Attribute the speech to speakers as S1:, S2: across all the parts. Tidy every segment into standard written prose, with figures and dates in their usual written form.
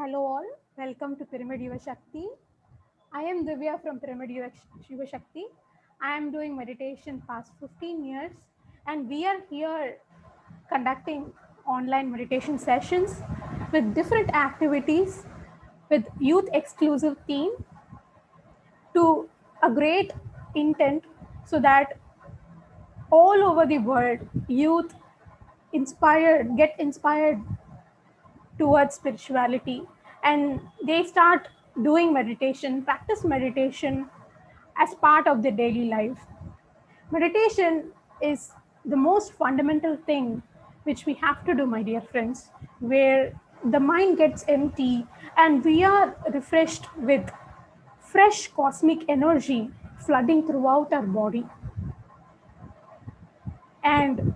S1: Hello all, welcome to Pyramid Yuva Shakti. I am Divya from Pyramid Yuva Shakti. I am doing meditation past 15 years and we are here conducting online meditation sessions with different activities with youth exclusive theme to a great intent so that all over the world youth get inspired towards spirituality and they start doing meditation, practice meditation as part of their daily life. Meditation is the most fundamental thing which we have to do, my dear friends, where the mind gets empty and we are refreshed with fresh cosmic energy flooding throughout our body. And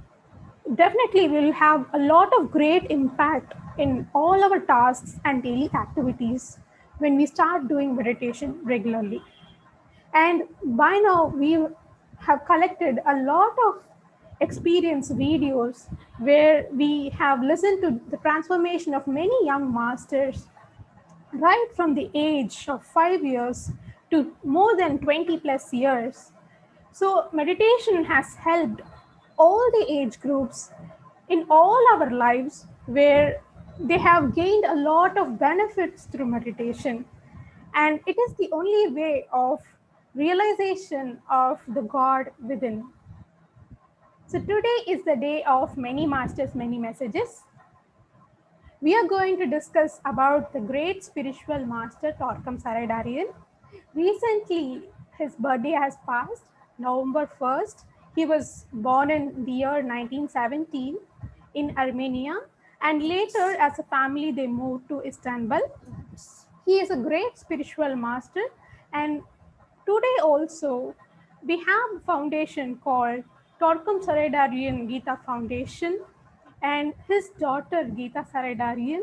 S1: definitely we will have a lot of great impact in all our tasks and daily activities when we start doing meditation regularly. And by now we have collected a lot of experience videos where we have listened to the transformation of many young masters right from the age of 5 years to more than 20 plus years. So meditation has helped all the age groups in all our lives where they have gained a lot of benefits through meditation. And it is the only way of realization of the God within. So today is the day of many masters, many messages. We are going to discuss about the great spiritual master Torkam Saradarian. Recently, his birthday has passed, November 1st. He was born in the year 1917 in Armenia, and later as a family they moved to Istanbul. He is a great spiritual master, and today also we have a foundation called Torkam Saradarian Gita Foundation, and his daughter Gita Saradarian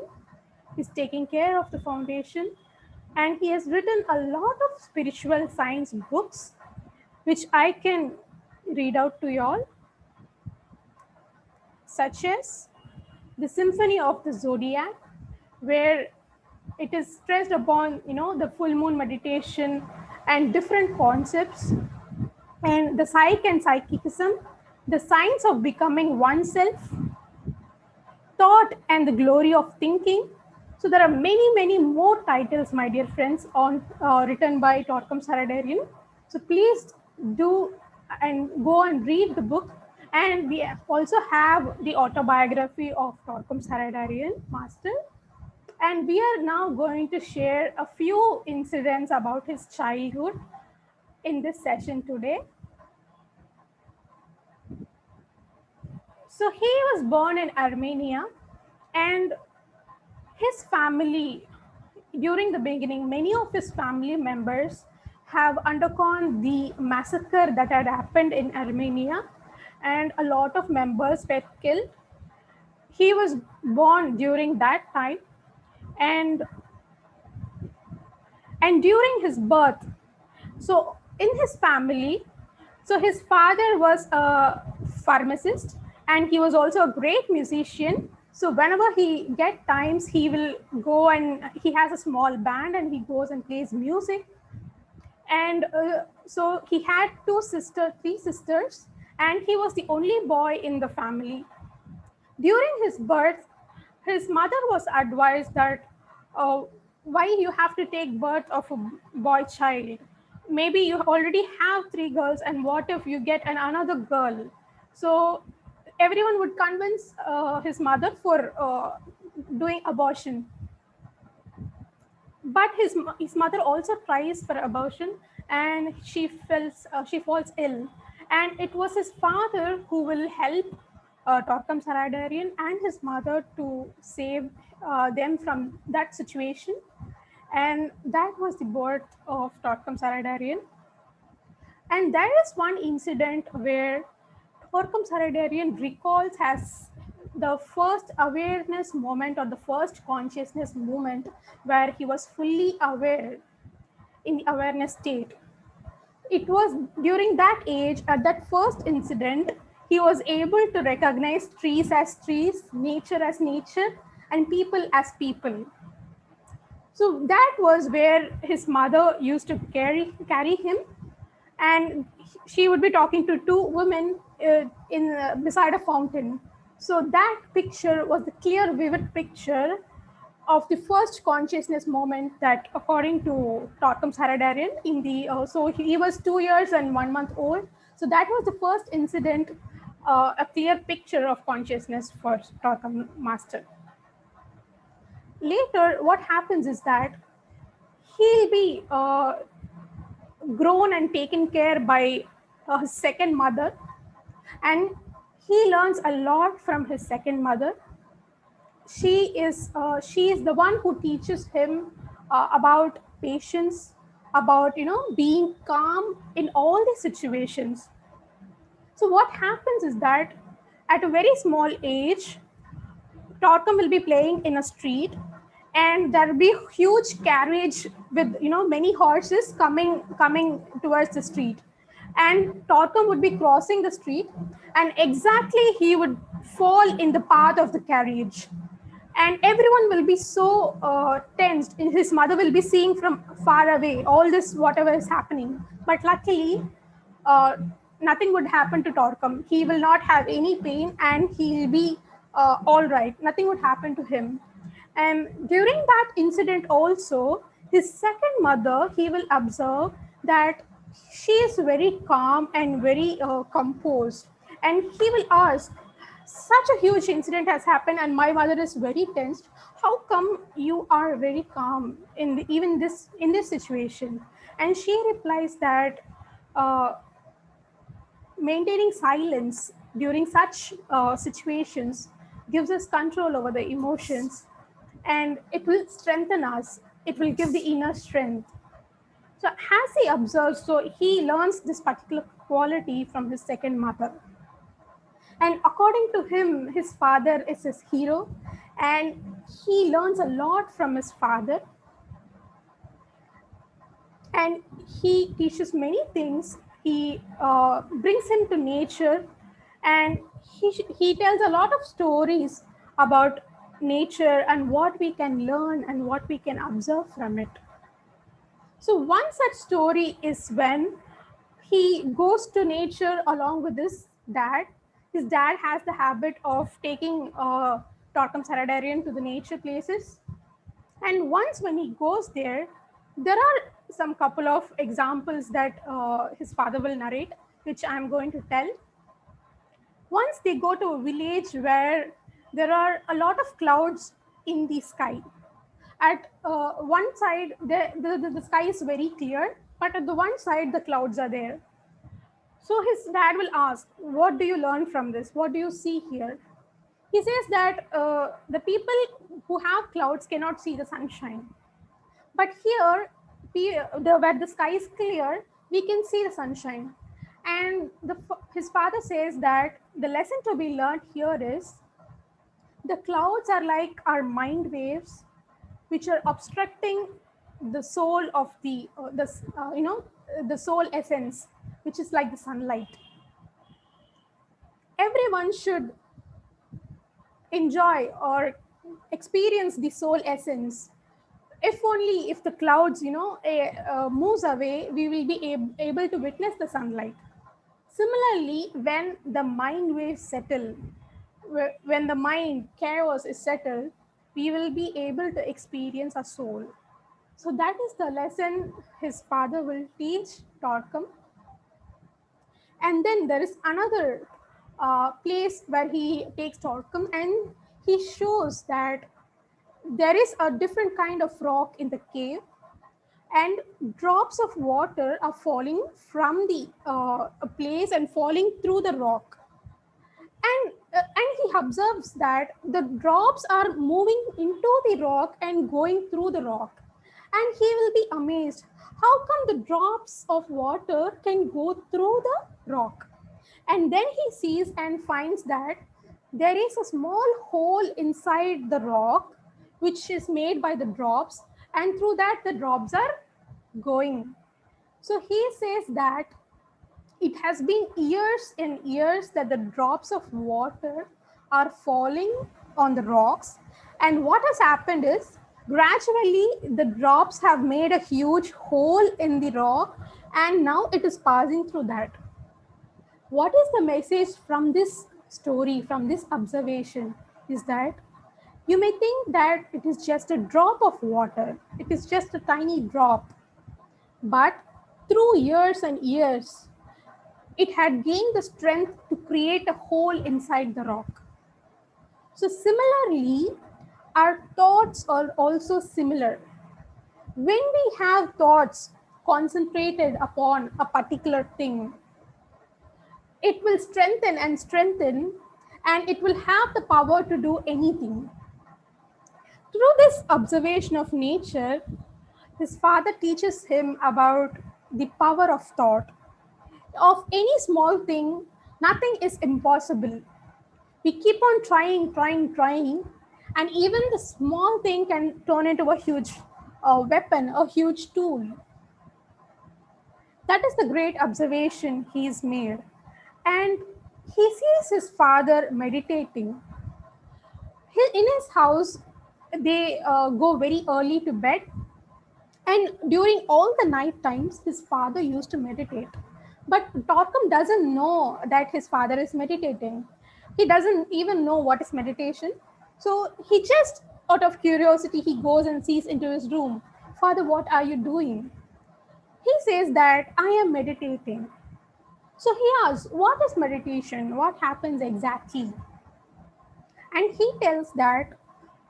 S1: is taking care of the foundation, and he has written a lot of spiritual science books which I can read out to you all, such as the Symphony of the Zodiac, where it is stressed upon the full moon meditation and different concepts, and the psyche and psychicism, the science of becoming oneself, thought and the glory of thinking. So there are many more titles, my dear friends, on written by Torkam Saradarian. So please do and go and read the book. And we also have the autobiography of Torkam Saradarian Master. And we are now going to share a few incidents about his childhood in this session today. So he was born in Armenia, and his family, during the beginning, many of his family members have undergone the massacre that had happened in Armenia, and a lot of members were killed. He was born during that time, and during his birth, so in his family, so his father was a pharmacist and he was also a great musician. So whenever he get times, he will go and he has a small band and he goes and plays music. And so he had three sisters, and he was the only boy in the family. During his birth, his mother was advised that why you have to take birth of a boy child? Maybe you already have three girls, and what if you get another girl? So everyone would convince his mother for doing abortion. But his mother also tries for abortion, and she falls ill, and it was his father who will help Torkam Saradarian and his mother to save them from that situation, and that was the birth of Torkam Saradarian. And there is one incident where Torkam Saradarian recalls as the first awareness moment or the first consciousness moment where he was fully aware in the awareness state. It was during that age, at that first incident, he was able to recognize trees as trees, nature as nature, and people as people. So that was where his mother used to carry him, and she would be talking to two women beside a fountain. So that picture was the clear, vivid picture of the first consciousness moment that, according to Torkam's Haradarian, in the so he was 2 years and 1 month old. So that was the first incident, a clear picture of consciousness for Torkam Master. Later, what happens is that he'll be grown and taken care by his second mother, and he learns a lot from his second mother. She is the one who teaches him about patience, about being calm in all the situations. So what happens is that at a very small age, Torkum will be playing in a street, and there will be huge carriage with many horses coming towards the street, and Torkum would be crossing the street, and exactly he would fall in the path of the carriage, and everyone will be so tensed. His mother will be seeing from far away all this whatever is happening, but luckily uh, nothing would happen to Torkum. He will not have any pain, and he'll be all right. Nothing would happen to him. And during that incident also, his second mother, he will observe that she is very calm and very composed, and he will ask, such a huge incident has happened and my mother is very tensed. How come you are very calm even this in this situation? And she replies that uh, maintaining silence during such situations gives us control over the emotions, and it will strengthen us. It will give the inner strength. So as he observes, so he learns this particular quality from his second mother. And according to him, his father is his hero, and he learns a lot from his father. And he teaches many things. He brings him to nature, and he tells a lot of stories about nature and what we can learn and what we can observe from it. So one such story is when he goes to nature along with his dad. His dad has the habit of taking Torkam Saradarian to the nature places. And once when he goes there, there are some couple of examples that his father will narrate, which I'm going to tell. Once they go to a village where there are a lot of clouds in the sky. At one side, the sky is very clear, but at the one side, the clouds are there. So his dad will ask, what do you learn from this? What do you see here? He says that the people who have clouds cannot see the sunshine. But here, where the sky is clear, we can see the sunshine. And his father says that the lesson to be learned here is the clouds are like our mind waves, which are obstructing the soul of the soul essence, which is like the sunlight. Everyone should enjoy or experience the soul essence. If only if the clouds moves away, we will be able to witness the sunlight. Similarly, when the mind waves settle, when the mind chaos is settled, we will be able to experience a soul. So that is the lesson his father will teach Torkam. And then there is another place where he takes Torkam, and he shows that there is a different kind of rock in the cave, and drops of water are falling from the place and falling through the rock. And he observes that the drops are moving into the rock and going through the rock, and he will be amazed, how come the drops of water can go through the rock? And then he sees and finds that there is a small hole inside the rock which is made by the drops, and through that the drops are going. So he says that it has been years and years that the drops of water are falling on the rocks, and what has happened is Gradually, the drops have made a huge hole in the rock, and now it is passing through that. What is the message from this story, from this observation? Is that you may think that it is just a drop of water, it is just a tiny drop, but through years and years, it had gained the strength to create a hole inside the rock. So, similarly, our thoughts are also similar. When we have thoughts concentrated upon a particular thing, it will strengthen and strengthen, and it will have the power to do anything. Through this observation of nature, his father teaches him about the power of thought. Of any small thing, nothing is impossible. We keep on trying, and even the small thing can turn into a huge weapon, a huge tool. That is the great observation he's made. And he sees his father meditating. In his house, they go very early to bed, and during all the night times, his father used to meditate. But Torkum doesn't know that his father is meditating. He doesn't even know what is meditation. So he just, out of curiosity, he goes and sees into his room. Father, what are you doing? He says that I am meditating. So he asks, what is meditation? What happens exactly? And he tells that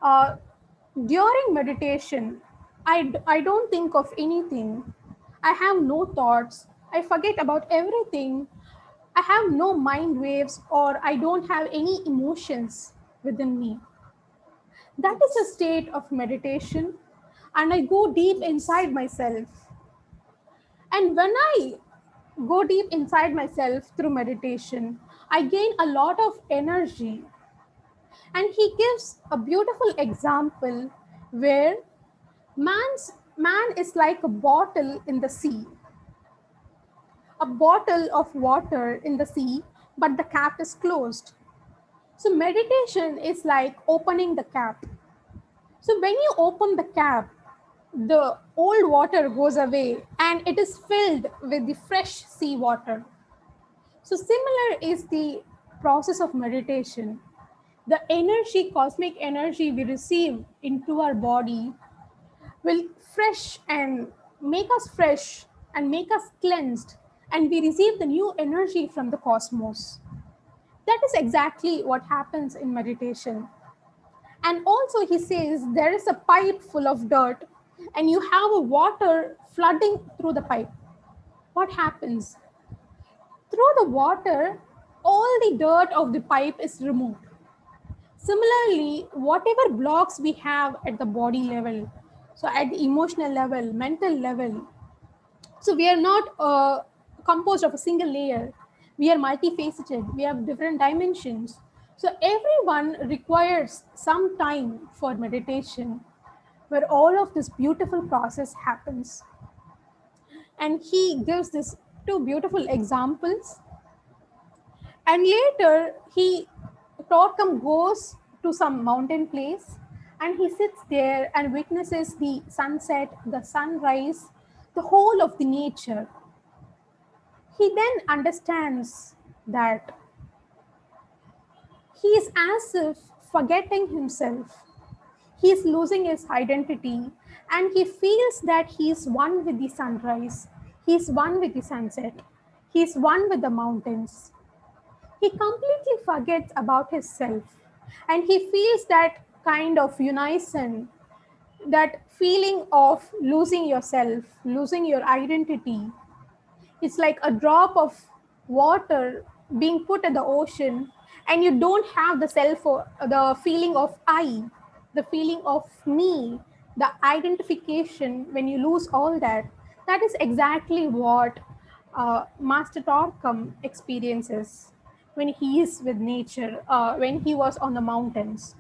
S1: uh, during meditation, I don't think of anything. I have no thoughts. I forget about everything. I have no mind waves, or I don't have any emotions within me. That is a state of meditation. And I go deep inside myself. And when I go deep inside myself through meditation, I gain a lot of energy. And he gives a beautiful example where man is like a bottle in the sea, a bottle of water in the sea, but the cap is closed. So meditation is like opening the cap. So when you open the cap, the old water goes away and it is filled with the fresh sea water. So similar is the process of meditation. The energy, cosmic energy we receive into our body will fresh and make us fresh and make us cleansed, and we receive the new energy from the cosmos. That is exactly what happens in meditation. And also he says there is a pipe full of dirt and you have a water flooding through the pipe. What happens? Through the water, all the dirt of the pipe is removed. Similarly, whatever blocks we have at the body level, so at the emotional level, mental level, so we are not composed of a single layer. We are multifaceted. We have different dimensions. So everyone requires some time for meditation, where all of this beautiful process happens. And he gives this two beautiful examples. And later, Torkam goes to some mountain place and he sits there and witnesses the sunset, the sunrise, the whole of the nature. He then understands that he is as if forgetting himself. He is losing his identity and he feels that he is one with the sunrise, he is one with the sunset, he is one with the mountains. He completely forgets about his self and he feels that kind of unison, that feeling of losing yourself, losing your identity. It's like a drop of water being put in the ocean and you don't have the self or the feeling of I, the feeling of me, the identification. When you lose all that, that is exactly what Master Torkam experiences when he is with nature, when he was on the mountains.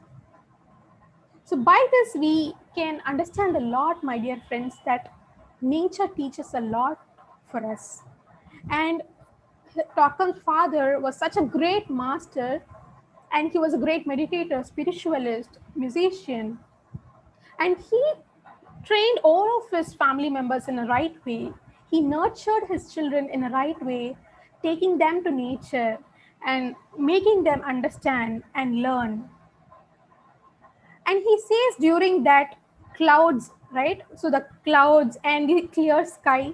S1: So by this, we can understand a lot, my dear friends, that nature teaches a lot for us. And Torkam's father was such a great master, and he was a great meditator, spiritualist, musician. And he trained all of his family members in a right way. He nurtured his children in a right way, taking them to nature and making them understand and learn. And he says during that clouds, right? So the clouds and the clear sky.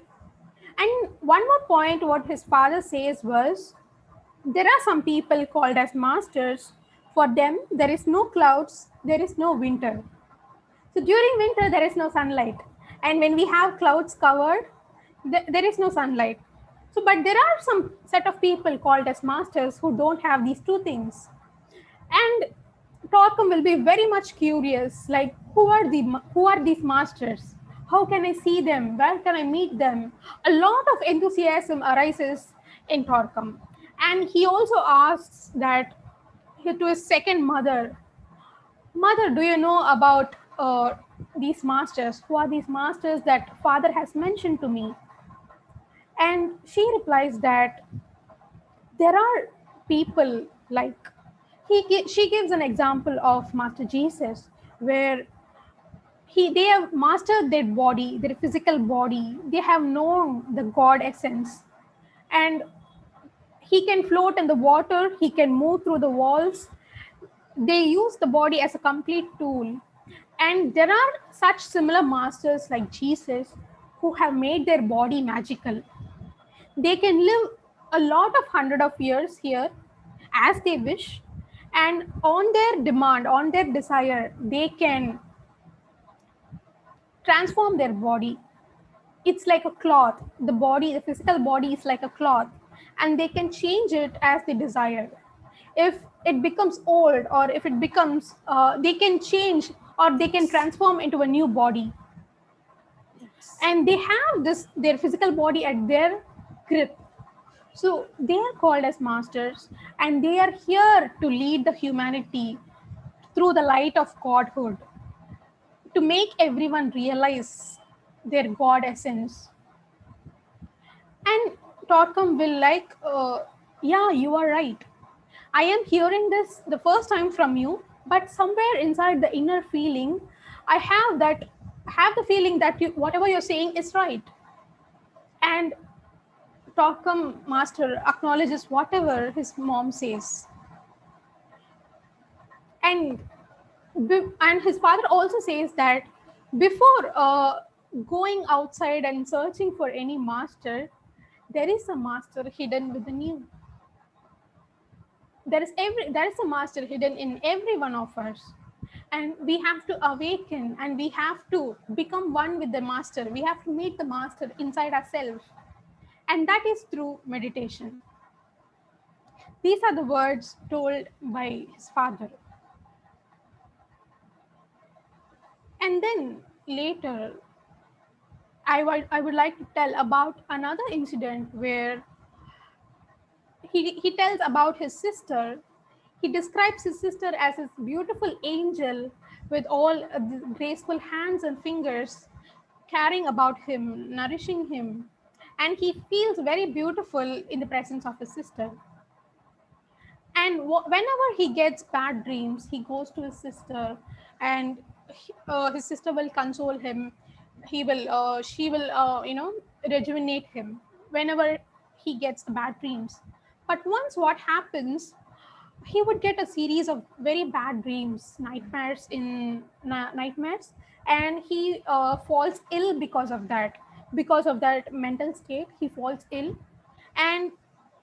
S1: And one more point, what his father says was, there are some people called as masters. For them, there is no clouds, there is no winter. So during winter, there is no sunlight. And when we have clouds covered, there is no sunlight. So, but there are some set of people called as masters who don't have these two things. And Torkum will be very much curious, like who are these masters? How can I see them? Where can I meet them? A lot of enthusiasm arises in Torkum. And he also asks that to his second mother, Mother, do you know about these masters? Who are these masters that father has mentioned to me? And she replies that there are people like she gives an example of Master Jesus, where they have mastered their body, their physical body. They have known the God essence, and he can float in the water. He can move through the walls. They use the body as a complete tool. And there are such similar masters like Jesus who have made their body magical. They can live a lot of hundred of years here as they wish, and on their demand, on their desire, they can transform their body. It's like a cloth. The body, the physical body is like a cloth, and they can change it as they desire. If it becomes old, or if it becomes, they can change or they can transform into a new body. And they have this their physical body at their grip. So they are called as masters, and they are here to lead the humanity through the light of godhood, to make everyone realize their God essence. And Torkum will like, yeah, you are right. I am hearing this the first time from you, but somewhere inside the inner feeling, I have the feeling that whatever you're saying is right. And Torkum master acknowledges whatever his mom says. And and his father also says that before going outside and searching for any master, there is a master hidden within you. There is a master hidden in every one of us, and we have to awaken, and we have to become one with the master. We have to meet the master inside ourselves, and that is through meditation. These are the words told by his father. And then later, I would like to tell about another incident where he tells about his sister. He describes his sister as his beautiful angel with all the graceful hands and fingers, caring about him, nourishing him. And he feels very beautiful in the presence of his sister. And whenever he gets bad dreams, he goes to his sister, and his sister will console him. She will, rejuvenate him whenever he gets the bad dreams. But once what happens, he would get a series of very bad dreams, nightmares, and he falls ill because of that. Because of that mental state, he falls ill, and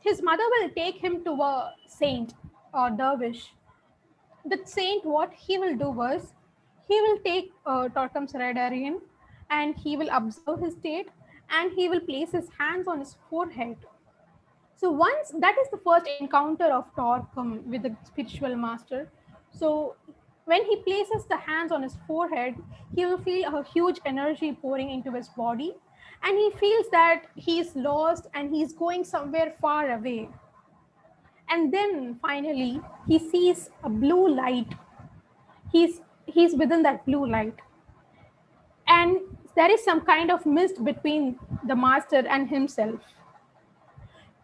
S1: his mother will take him to a saint or dervish. The saint, what he will do was, he will take Torquem's Redarian, and he will observe his state, and he will place his hands on his forehead. So once that is the first encounter of Torquem with the spiritual master. So when he places the hands on his forehead, he will feel a huge energy pouring into his body, and he feels that he is lost and he's going somewhere far away. And then finally he sees a blue light. He's within that blue light, and there is some kind of mist between the master and himself.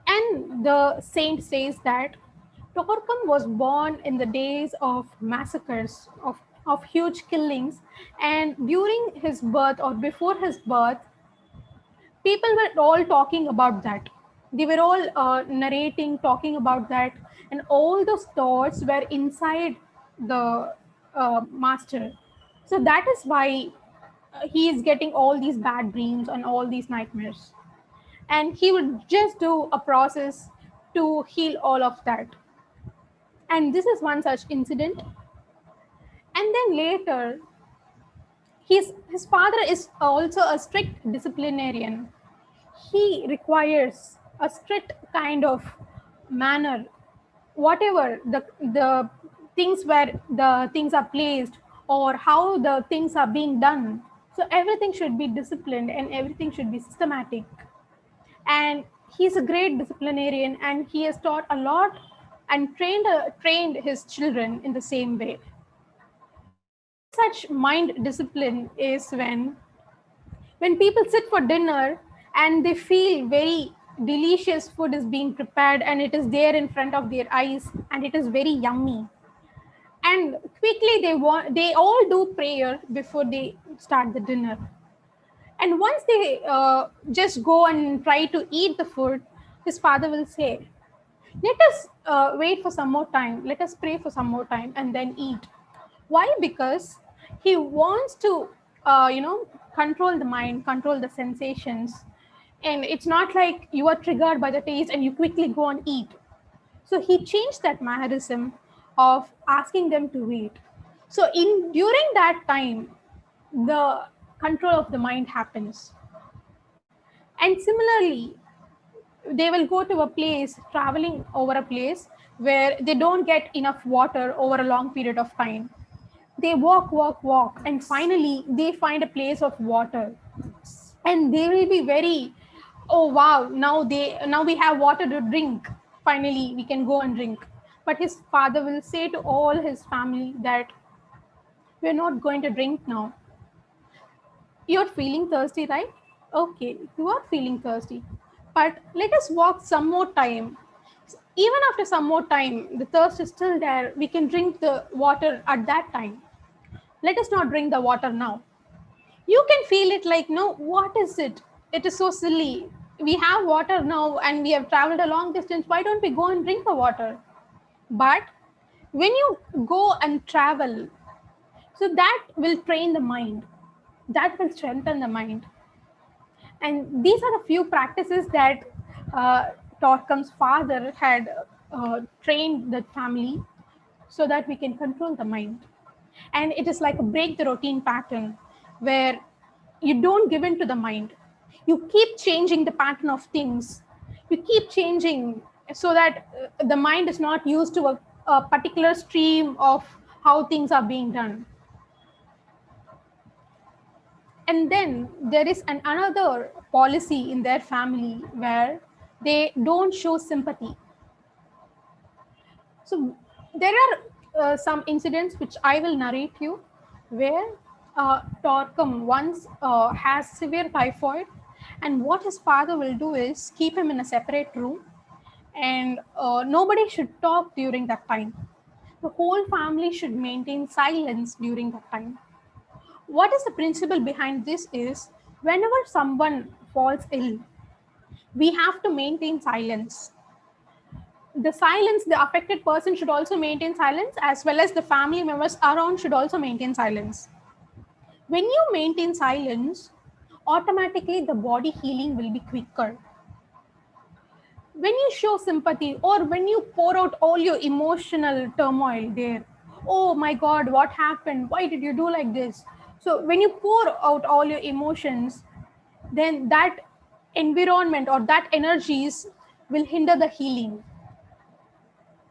S1: And the saint says that Torquem was born in the days of massacres, of of huge killings. And during his birth or before his birth, people were all talking about that. They were all narrating, talking about that, and all those thoughts were inside the master. So that is why he is getting all these bad dreams and all these nightmares. And he would just do a process to heal all of that. And this is one such incident. And then later, his father is also a strict disciplinarian. He requires a strict kind of manner, whatever the things where the things are placed or how the things are being done. So everything should be disciplined and everything should be systematic. And he's a great disciplinarian, and he has taught a lot and trained his children in the same way. One such mind discipline is when people sit for dinner and they feel very delicious food is being prepared and it is there in front of their eyes and it is very yummy, and quickly they all do prayer before they start the dinner. And once they just go and try to eat the food, his father will say, let us wait for some more time, let us pray for some more time and then eat. Why? Because he wants to control the mind, control the sensations. And it's not like you are triggered by the taste and you quickly go and eat. So he changed that mannerism of asking them to wait. So in during that time, the control of the mind happens. And similarly, they will go to a place, traveling over a place where they don't get enough water over a long period of time. They walk, and finally they find a place of water. And they will be very, oh wow, now we have water to drink. Finally, we can go and drink. But his father will say to all his family that we're not going to drink now. You're feeling thirsty, right? Okay, you are feeling thirsty. But let us walk some more time. Even after some more time, the thirst is still there. We can drink the water at that time. Let us not drink the water now. You can feel it like, no, what is it? It is so silly. We have water now and we have traveled a long distance. Why don't we go and drink the water? But when you go and travel, so that will train the mind, that will strengthen the mind. And these are the few practices that uh, Torkam's father had trained the family so that we can control the mind. And it is like a break the routine pattern where you don't give in to the mind. You keep changing the pattern of things. You keep changing so that the mind is not used to a particular stream of how things are being done. And then there is another policy in their family where they don't show sympathy. So there are some incidents which I will narrate you, where Torkum once has severe typhoid, and what his father will do is keep him in a separate room, and nobody should talk during that time. The whole family should maintain silence during that time. What is the principle behind this is, whenever someone falls ill, we have to maintain silence. The affected person should also maintain silence, as well as the family members around should also maintain silence. When you maintain silence, automatically the body healing will be quicker. When you show sympathy or when you pour out all your emotional turmoil there, oh my God, what happened? Why did you do like this? So when you pour out all your emotions, then that environment or that energies will hinder the healing.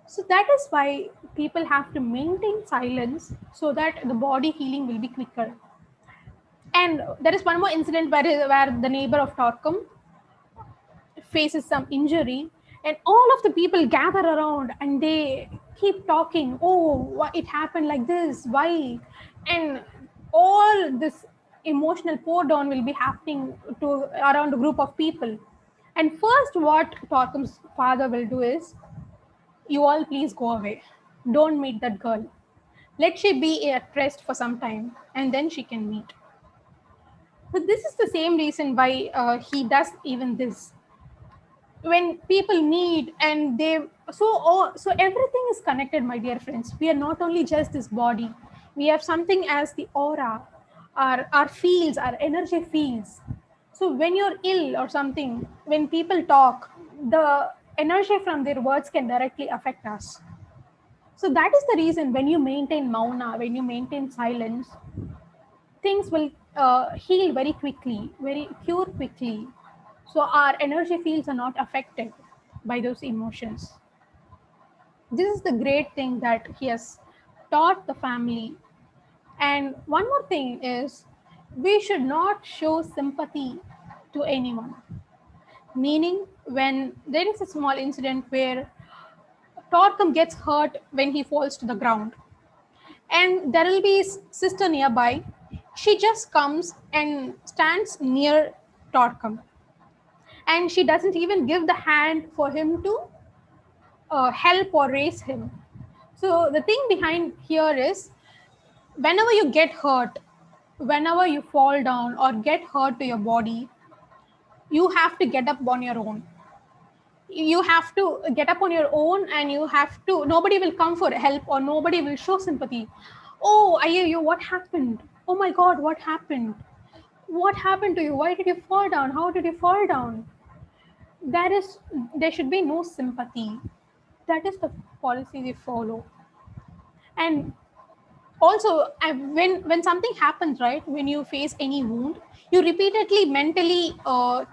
S1: So that is why people have to maintain silence so that the body healing will be quicker. And there is one more incident where the neighbor of Torkum faces some injury, and all of the people gather around and they keep talking. Oh, why it happened like this? Why? And all this emotional pour down will be happening to around a group of people. And first, what Torkum's father will do is, you all please go away. Don't meet that girl. Let she be at rest for some time and then she can meet. But this is the same reason why he does even this. When people need and they so everything is connected, my dear friends. We are not only just this body. We have something as the aura, our fields, our energy fields. So when you're ill or something, when people talk, the energy from their words can directly affect us. So that is the reason when you maintain mauna, when you maintain silence, things will heal very quickly, very cure quickly. So our energy fields are not affected by those emotions. This is the great thing that he has taught the family. And one more thing is, we should not show sympathy to anyone. Meaning, when there is a small incident where Torkum gets hurt when he falls to the ground, and there will be his sister nearby, she just comes and stands near Torkum, and she doesn't even give the hand for him to help or raise him. So the thing behind here is, whenever you get hurt, whenever you fall down or get hurt to your body, you have to get up on your own. You have to get up on your own, and you have to, nobody will come for help or nobody will show sympathy. Oh, Ayyappa, what happened? Oh my God, what happened? What happened to you? Why did you fall down? How did you fall down? There should be no sympathy. That is the policy we follow. And also, when something happens, right, when you face any wound, you repeatedly mentally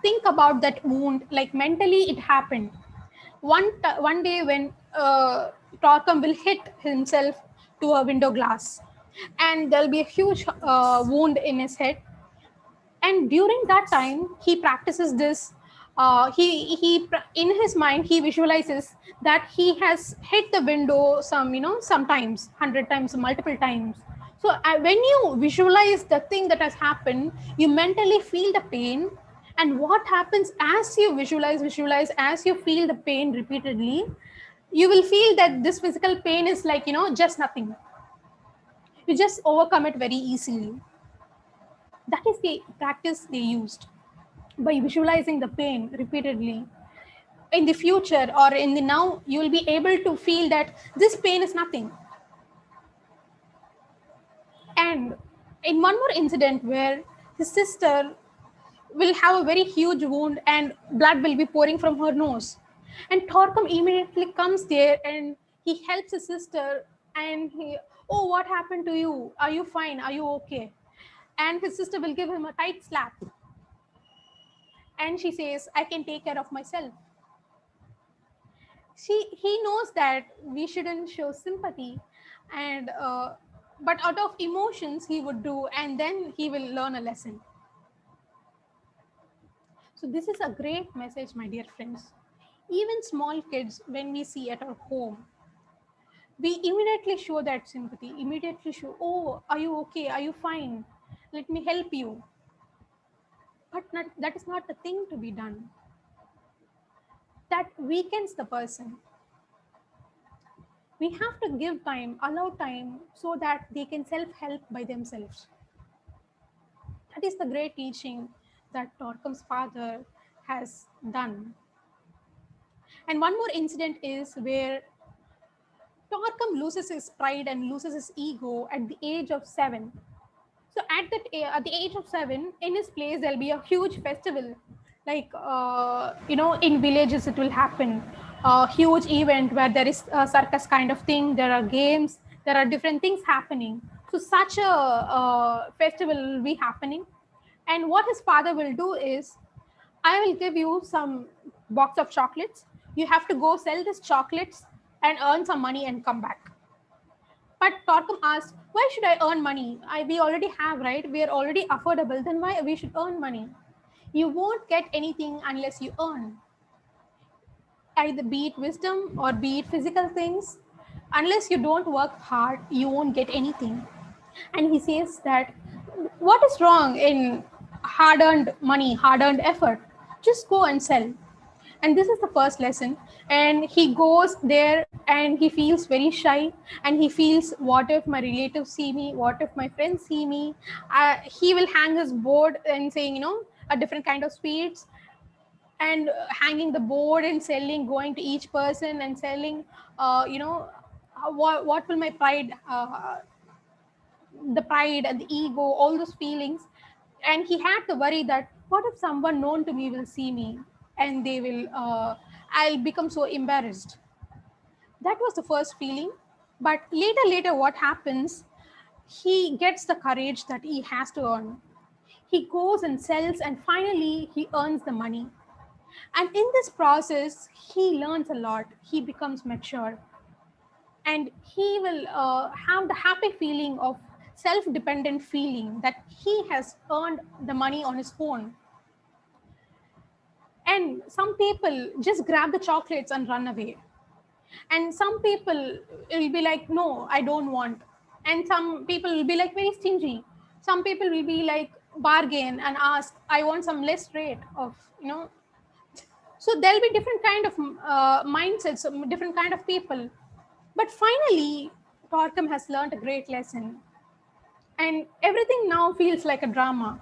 S1: think about that wound, like mentally it happened. One day when Torkum will hit himself to a window glass, and there'll be a huge wound in his head, and during that time he practices this. In his mind he visualizes that he has hit the window sometimes 100 times, multiple times. So when you visualize the thing that has happened, you mentally feel the pain. And what happens as you visualize, as you feel the pain repeatedly, you will feel that this physical pain is like, just nothing. You just overcome it very easily. That is the practice they used. By visualizing the pain repeatedly, in the future or in the now, you will be able to feel that this pain is nothing. And in one more incident where his sister will have a very huge wound and blood will be pouring from her nose, and Torkum immediately comes there and he helps his sister, and he, oh, what happened to you? Are you fine? Are you okay? And his sister will give him a tight slap, and she says, I can take care of myself. He knows that we shouldn't show sympathy, and but out of emotions he would do, and then he will learn a lesson. So this is a great message, my dear friends. Even small kids, when we see at our home, we immediately show that sympathy, immediately show, oh, are you okay? Are you fine? Let me help you. But that is not the thing to be done. That weakens the person. We have to give time, allow time, so that they can self-help by themselves. That is the great teaching that Torkum's father has done. And one more incident is where Torkum loses his pride and loses his ego at the age of 7. So at the age of 7, in his place there'll be a huge festival, like in villages it will happen a huge event where there is a circus kind of thing. There are games, there are different things happening. So such a festival will be happening, and what his father will do is, I will give you some box of chocolates. You have to go sell these chocolates and earn some money and come back. But Torkum asked, why should I earn money? We already have, right? We are already affordable. Then why we should earn money? You won't get anything unless you earn. Either be it wisdom or be it physical things. Unless you don't work hard, you won't get anything. And he says that, what is wrong in hard-earned money, hard-earned effort? Just go and sell. And this is the first lesson. And he goes there and he feels very shy, and he feels, what if my relatives see me, what if my friends see me. He will hang his board and saying, a different kind of sweets, and hanging the board and selling, going to each person and selling, what will my pride, the pride and the ego, all those feelings. And he had to worry that, what if someone known to me will see me, and they will, I'll become so embarrassed. That was the first feeling. But later, what happens? He gets the courage that he has to earn. He goes and sells, and finally he earns the money. And in this process, he learns a lot. He becomes mature, and he will have the happy feeling of self-dependent feeling that he has earned the money on his own. And some people just grab the chocolates and run away, and some people will be like, no, I don't want. And some people will be like very stingy. Some people will be like bargain and ask, I want some less rate of, so there'll be different kind of mindsets, different kind of people. But finally, Torkham has learned a great lesson, and everything now feels like a drama.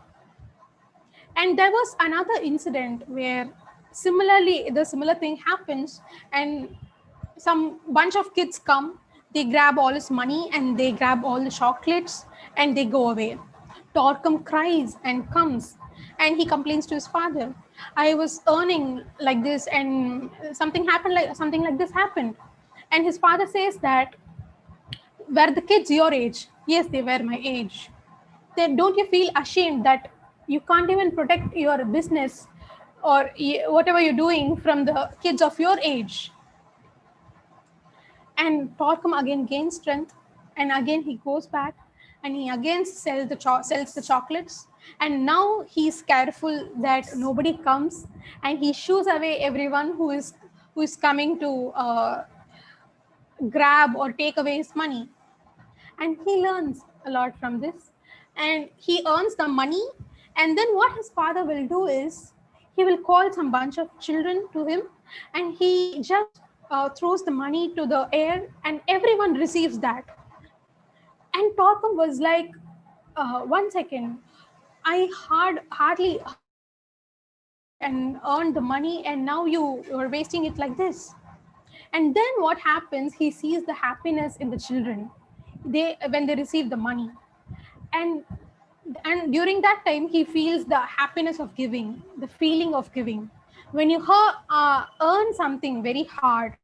S1: And there was another incident where similarly the similar thing happens, and some bunch of kids come, they grab all his money and they grab all the chocolates and they go away. Torkham cries and comes, and he complains to his father, I was earning like this, and something like this happened. And his father says that, were the kids your age? Yes, they were my age. Then don't you feel ashamed that you can't even protect your business or whatever you're doing from the kids of your age? And Torkham again gains strength, and again he goes back, and he again sells the chocolates. And now he's careful that nobody comes, and he shoos away everyone who is coming to grab or take away his money. And he learns a lot from this, and he earns the money. And then what his father will do is, he will call some bunch of children to him, and he just throws the money to the air, and everyone receives that. And Torkham was like, 1 second, I hardly worked and earned the money, and now you're wasting it like this. And then what happens, he sees the happiness in the children, they when they receive the money. And and during that time, he feels the happiness of giving, the feeling of giving. When you earn something very hard,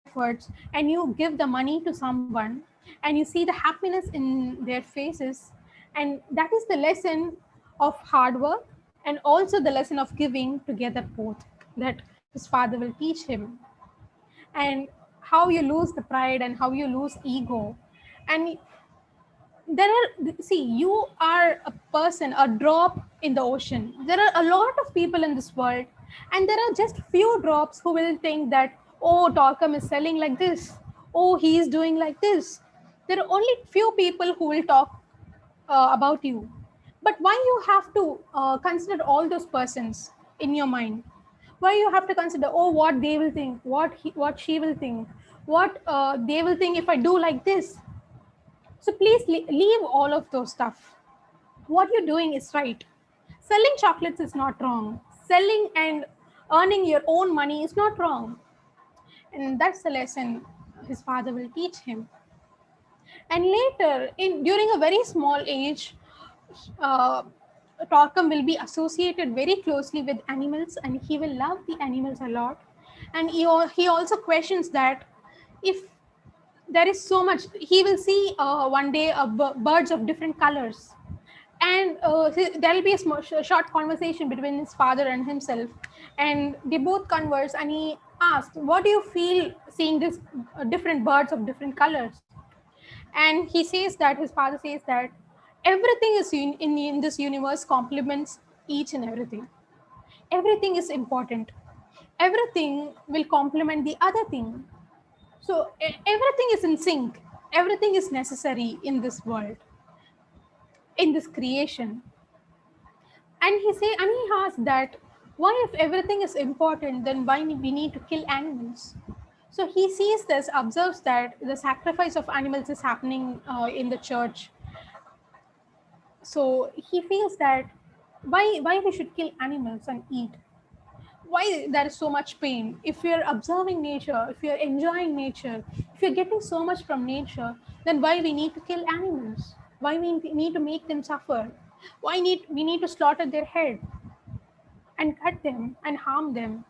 S1: put your efforts, and you give the money to someone, and you see the happiness in their faces. And that is the lesson of hard work, and also the lesson of giving together both, that his father will teach him. And how you lose the pride and how you lose ego. And there are, see, you are a person, a drop in the ocean. There are a lot of people in this world, and there are just few drops who will think that, oh, Torkham is selling like this, oh, he is doing like this. There are only few people who will talk about you. But why you have to consider all those persons in your mind? Why you have to consider, oh, what they will think, what she will think, what they will think if I do like this? So please leave all of those stuff. What you're doing is right. Selling chocolates is not wrong. Selling and earning your own money is not wrong. And that's the lesson his father will teach him. And later, during a very small age, uh, Torkham will be associated very closely with animals, and he will love the animals a lot. And he also questions that, if there is so much, he will see one day birds of different colors. And there will be a short conversation between his father and himself, and they both converse, and he asked, what do you feel seeing this different birds of different colors? And he says that, his father says that, everything is in this universe complements each and everything. Everything is important. Everything will complement the other thing. So everything is in sync. Everything is necessary in this world, in this creation. And he asked that, why, if everything is important, then why we need to kill animals? So he sees this, observes that the sacrifice of animals is happening in the church. So he feels that why we should kill animals and eat? Why there is so much pain? If you're observing nature, if you're enjoying nature, if you're getting so much from nature, then why we need to kill animals? Why we need to make them suffer? Why we need to slaughter their head and cut them and harm them?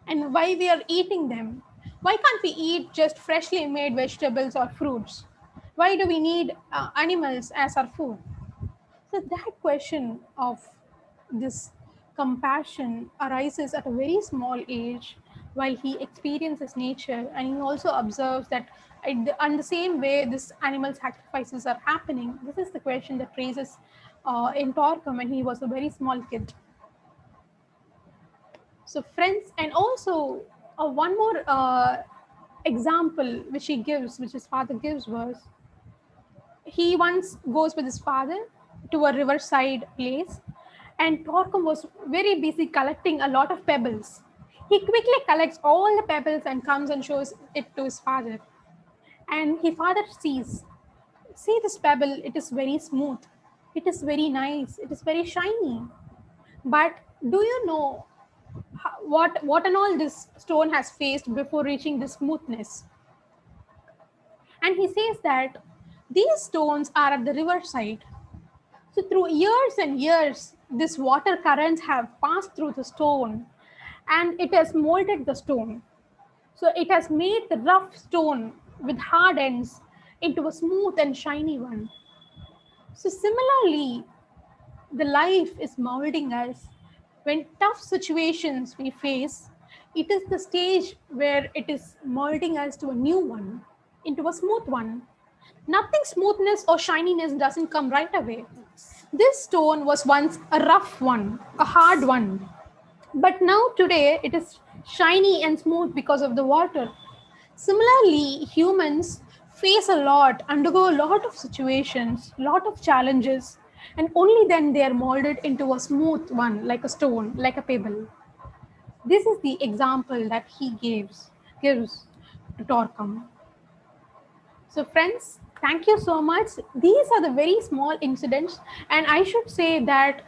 S1: And why we are eating them? Why can't we eat just freshly made vegetables or fruits? Why do we need animals as our food? So that question of this compassion arises at a very small age while he experiences nature, and he also observes that in the same way this animal sacrifices are happening. This is the question that raises in Torquem when he was a very small kid. So friends, and also one more example which his father gives was, he once goes with his father to a riverside place, and Torquem was very busy collecting a lot of pebbles. He quickly collects all the pebbles and comes and shows it to his father. And his father sees, see this pebble, it is very smooth, it is very nice, it is very shiny. But do you know what and all this stone has faced before reaching the smoothness? And he says that these stones are at the riverside. So through years and years, these water currents have passed through the stone and it has molded the stone. So it has made the rough stone with hard ends into a smooth and shiny one. So similarly, the life is molding us. When tough situations we face, it is the stage where it is molding us to a new one, into a smooth one. Nothing smoothness or shininess doesn't come right away. This stone was once a rough one, a hard one. But now today it is shiny and smooth because of the water. Similarly, humans face a lot, undergo a lot of situations, lot of challenges, and only then they are molded into a smooth one, like a stone, like a pebble. This is the example that he gives to Torquem. So, friends, thank you so much. These are the very small incidents, and I should say that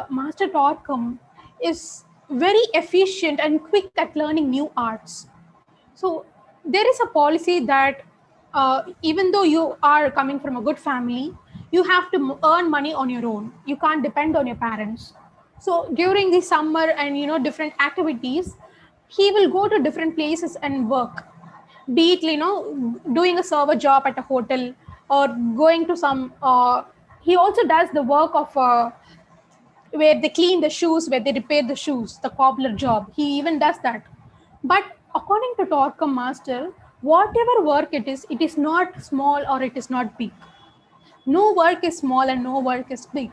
S1: Master Torquem is very efficient and quick at learning new arts. So, there is a policy that even though you are coming from a good family, you have to earn money on your own. You can't depend on your parents. So, during the summer and different activities, he will go to different places and work, be it doing a server job at a hotel or going to some he also does the work of where they clean the shoes, where they repair the shoes, the cobbler job. He even does that. But according to Torquem master, whatever work it is not small or it is not big. No work is small and no work is big.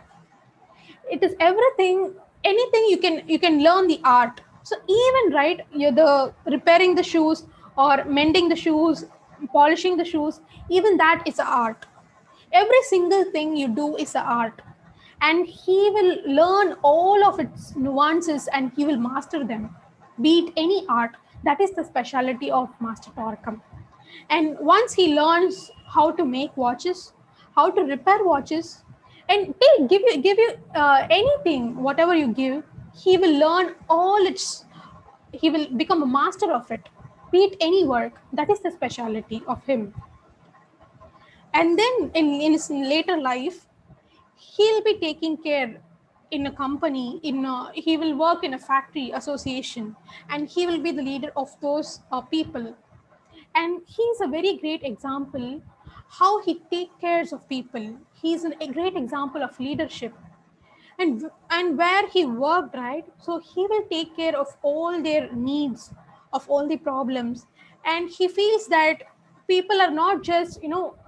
S1: It is everything, anything you can learn the art. So even right, you're the repairing the shoes or mending the shoes, polishing the shoes, even that is art. Every single thing you do is a art, and he will learn all of its nuances and he will master them, be it any art. That is the specialty of Master Torquem. And once he learns how to make watches, how to repair watches, and give you anything, whatever you give, he will learn all its. He will become a master of it, be it any work. That is the specialty of him. And then in his later life, he'll be taking care in a company. He will work in a factory association, and he will be the leader of those people. And he's a very great example how he take cares of people. He's a great example of leadership. And where he worked, right, so he will take care of all their needs, of all the problems. And he feels that people are not just,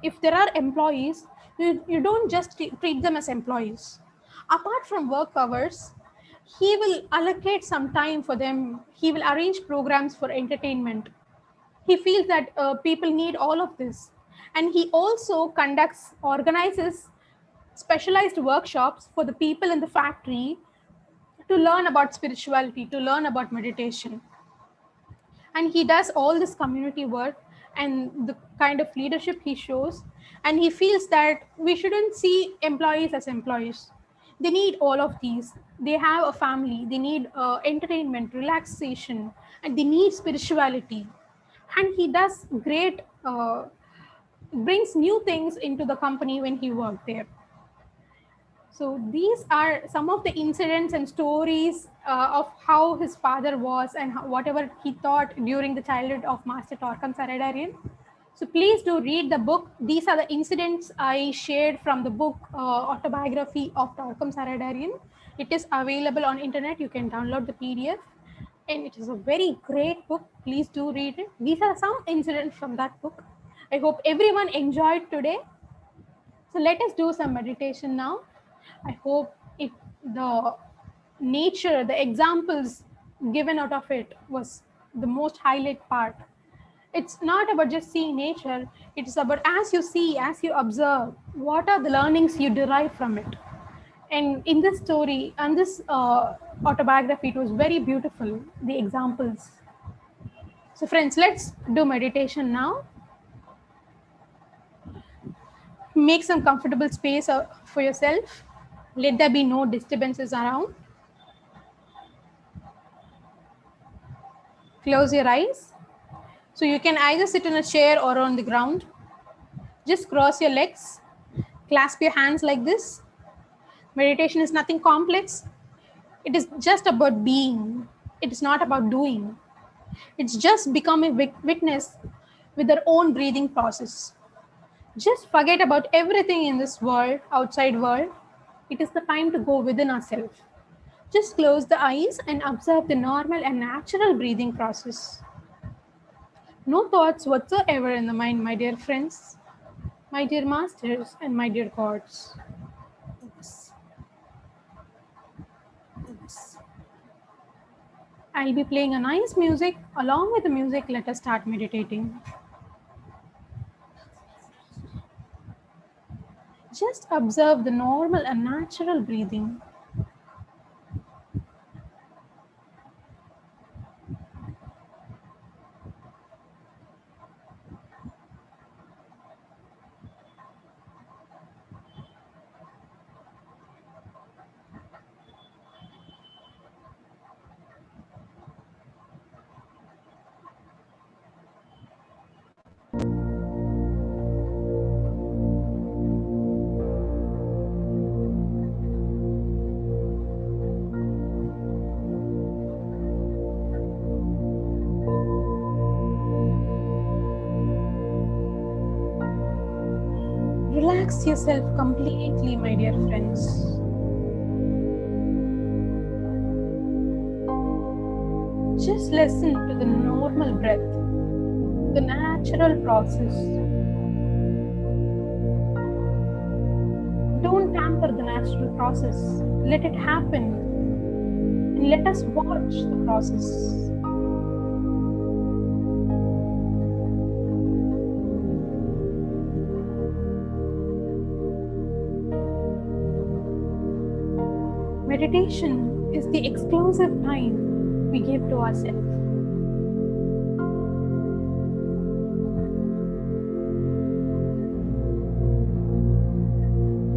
S1: if there are employees, you don't just treat them as employees. Apart from work hours, he will allocate some time for them. He will arrange programs for entertainment. He feels that people need all of this. And he also organizes specialized workshops for the people in the factory to learn about spirituality, to learn about meditation. And he does all this community work and the kind of leadership he shows. And he feels that we shouldn't see employees as employees. They need all of these. They have a family, they need entertainment, relaxation, and they need spirituality. And he does great, brings new things into the company when he worked there. So these are some of the incidents and stories of how his father was and whatever he thought during the childhood of Master Torkam Saradarian. So please do read the book. These are the incidents I shared from the book Autobiography of Torkam Saradarian. It is available on internet. You can download the PDF. And it is a very great book. Please do read it. These are some incidents from that book. I hope everyone enjoyed today. So let us do some meditation now. I hope the nature, the examples given out of it was the most highlight part. It's not about just seeing nature. It's about as you see, as you observe, what are the learnings you derive from it. And in this story and this autobiography, it was very beautiful, the examples. So friends, let's do meditation now. Make some comfortable space for yourself. Let there be no disturbances around. Close your eyes. So you can either sit in a chair or on the ground. Just cross your legs. Clasp your hands like this. Meditation is nothing complex. It is just about being. It is not about doing. It's just becoming witness with their own breathing process. Just forget about everything in this world, outside world. It is the time to go within ourselves. Just close the eyes and observe the normal and natural breathing process. No thoughts whatsoever in the mind, my dear friends, my dear masters, and my dear gods. Yes. Yes. I'll be playing a nice music. Along with the music, let us start meditating. Just observe the normal and natural breathing. Relax yourself completely, my dear friends. Just listen to the normal breath, the natural process. Don't tamper the natural process. Let it happen. And let us watch the process. Meditation is the exclusive time we give to ourselves.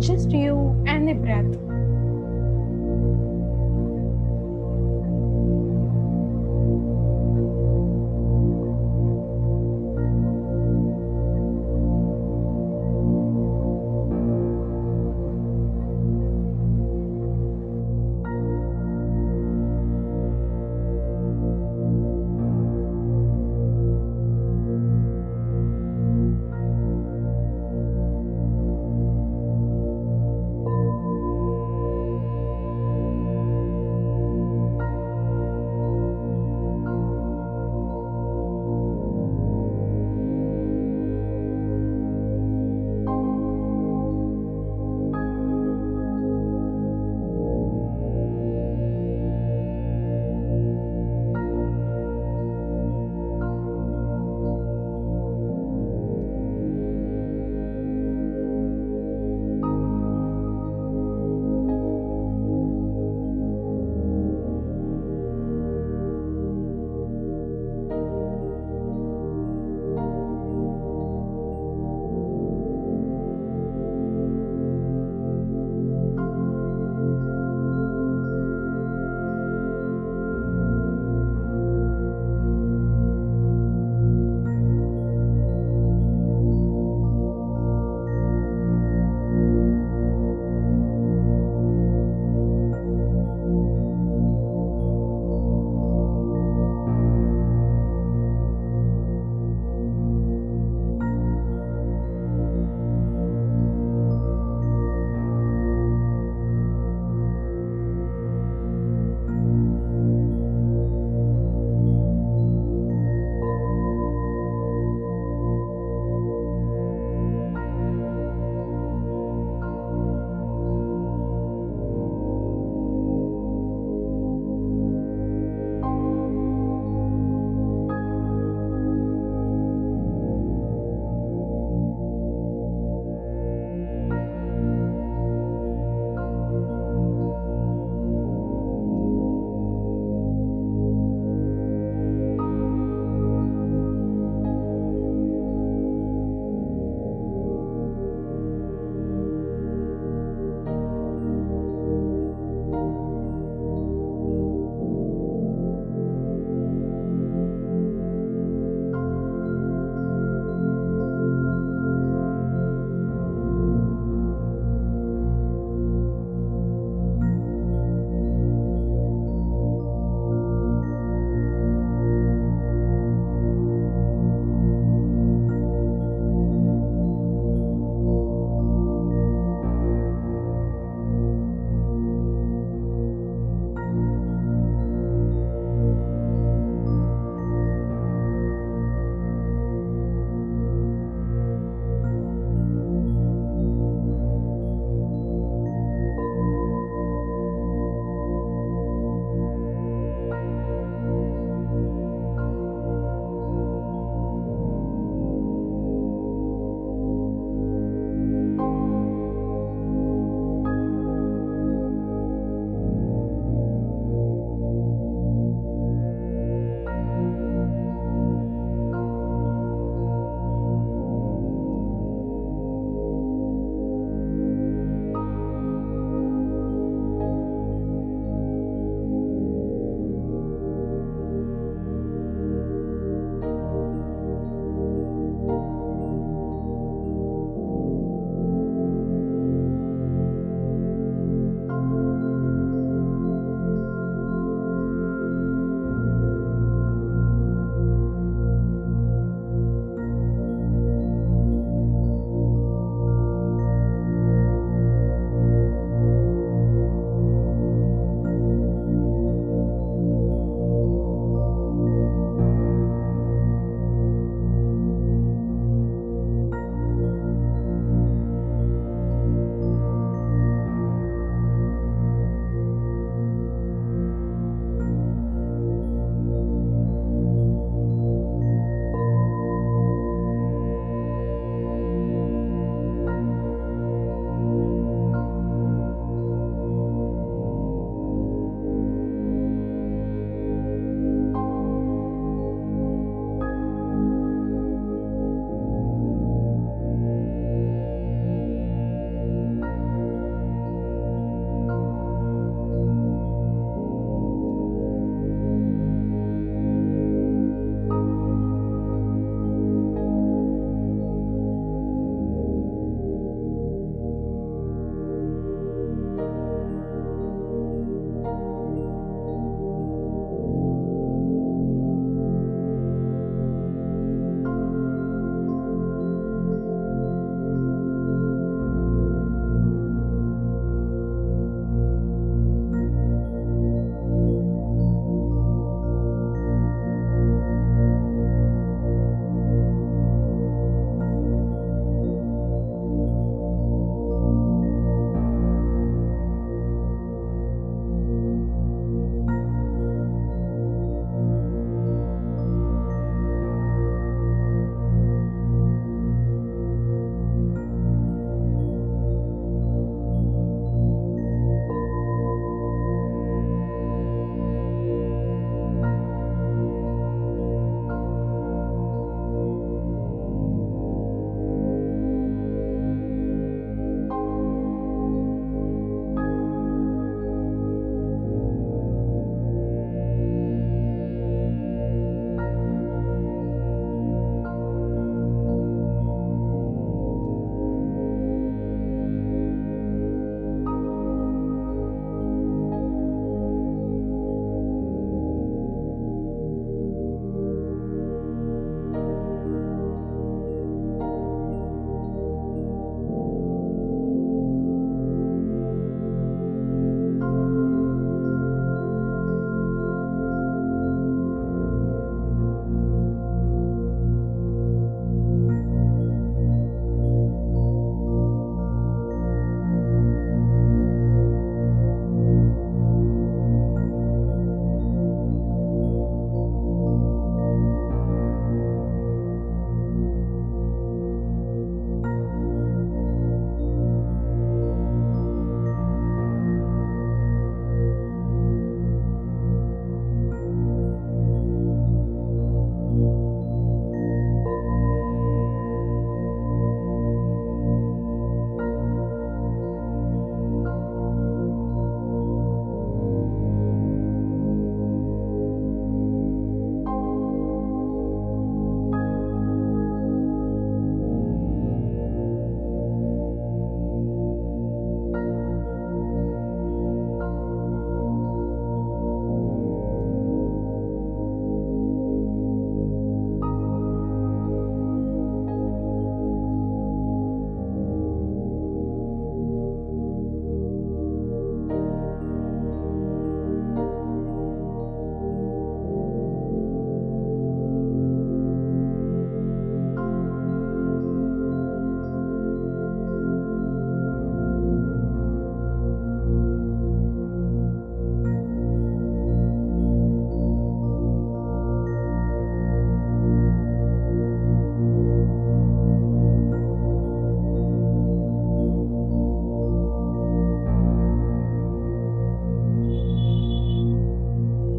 S1: Just you and the breath.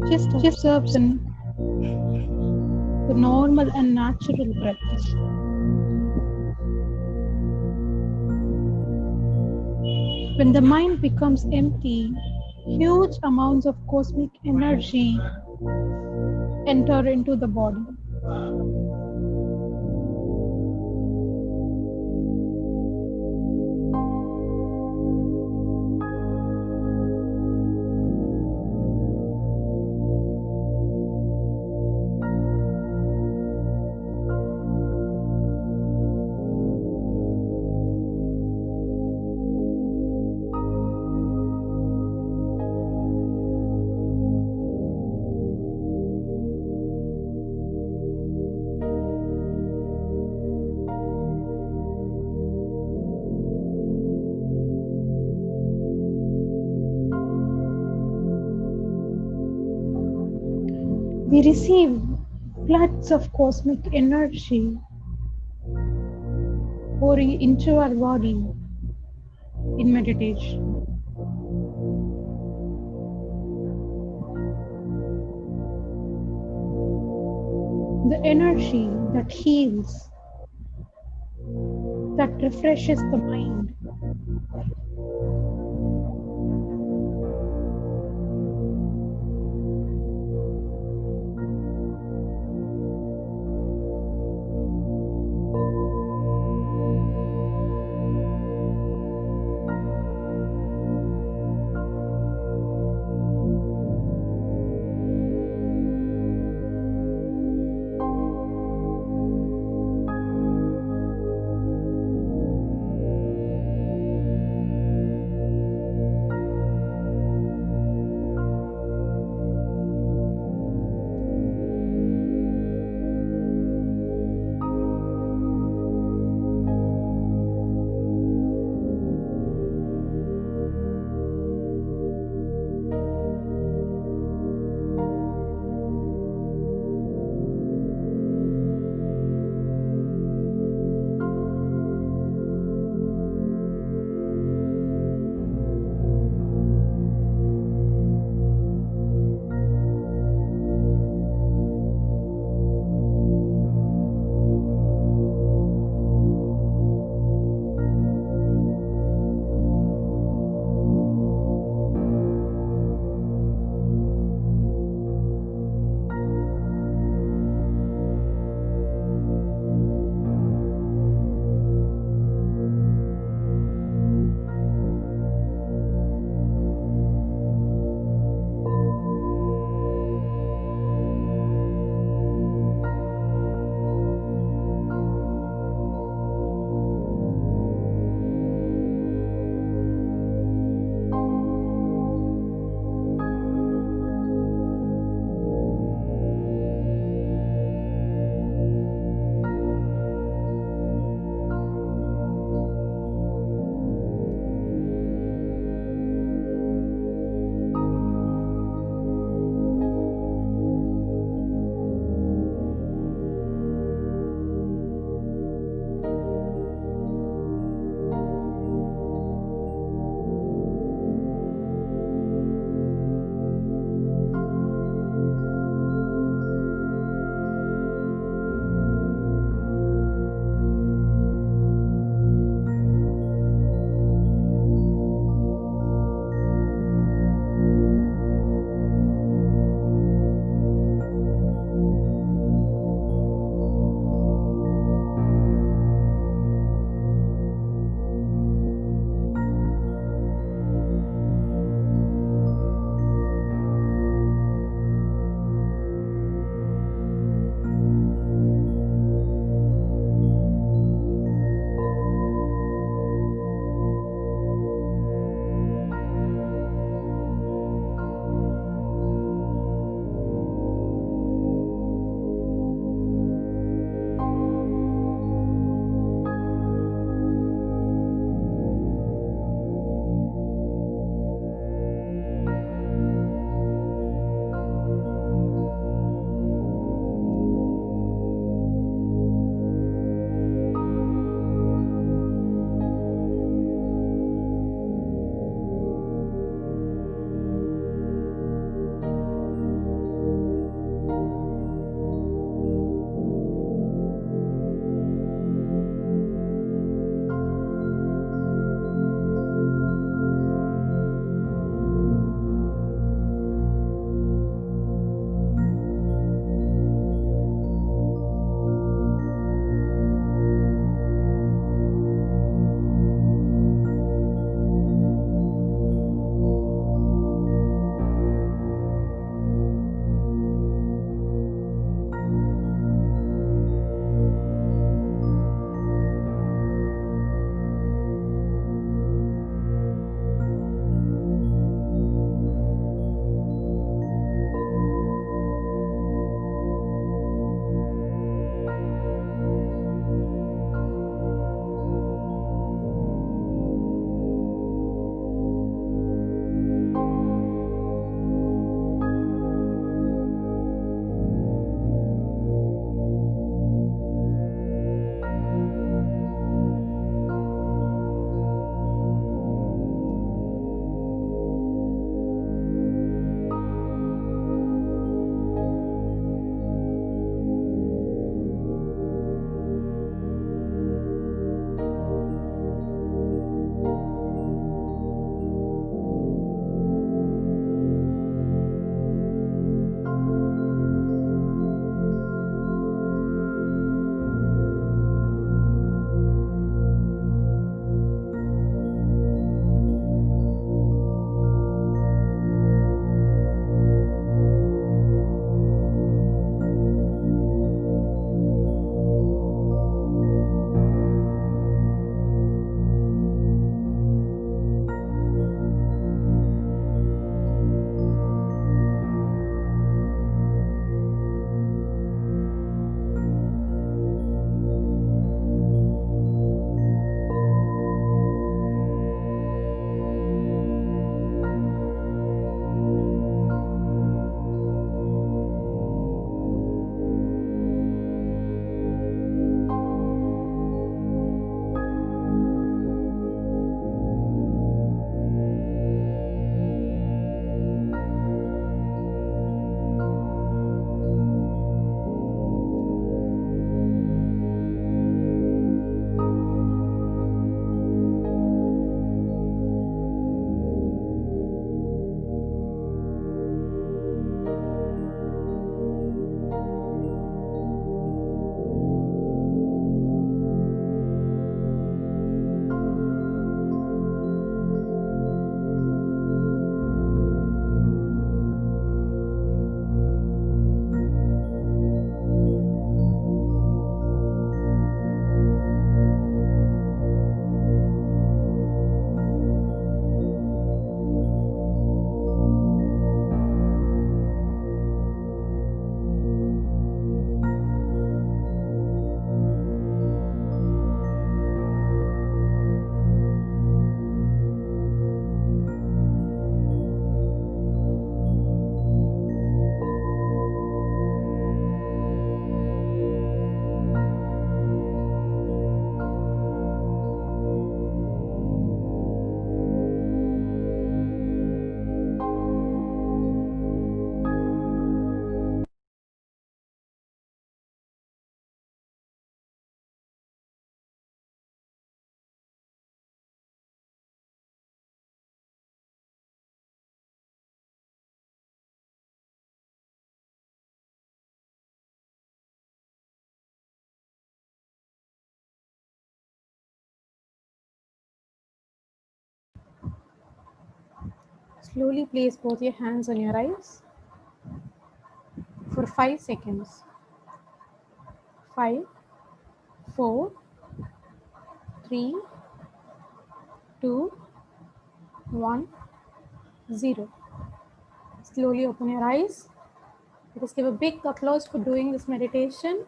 S1: Just observe the normal and natural breath. When the mind becomes empty, huge amounts of cosmic energy enter into the body. We receive floods of cosmic energy pouring into our body in meditation. The energy that heals, that refreshes the mind. Slowly place both your hands on your eyes for 5 seconds. 5, 4, 3, 2, 1, 0. Slowly open your eyes. Let us give a big applause for doing this meditation.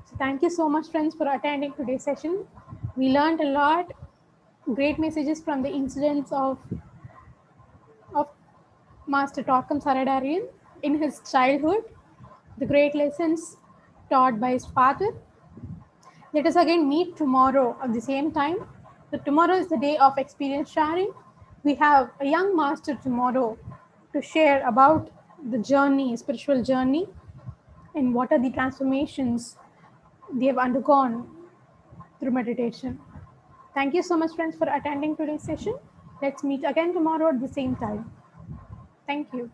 S1: So thank you so much, friends, for attending today's session. We learned a lot, great messages from the incidents of Master Torkham Saradarian in his childhood, the great lessons taught by his father. Let us again meet tomorrow at the same time. So tomorrow is the day of experience sharing. We have a young master tomorrow to share about the journey, spiritual journey, and what are the transformations they have undergone through meditation. Thank you so much, friends, for attending today's session. Let's meet again tomorrow at the same time. Thank you.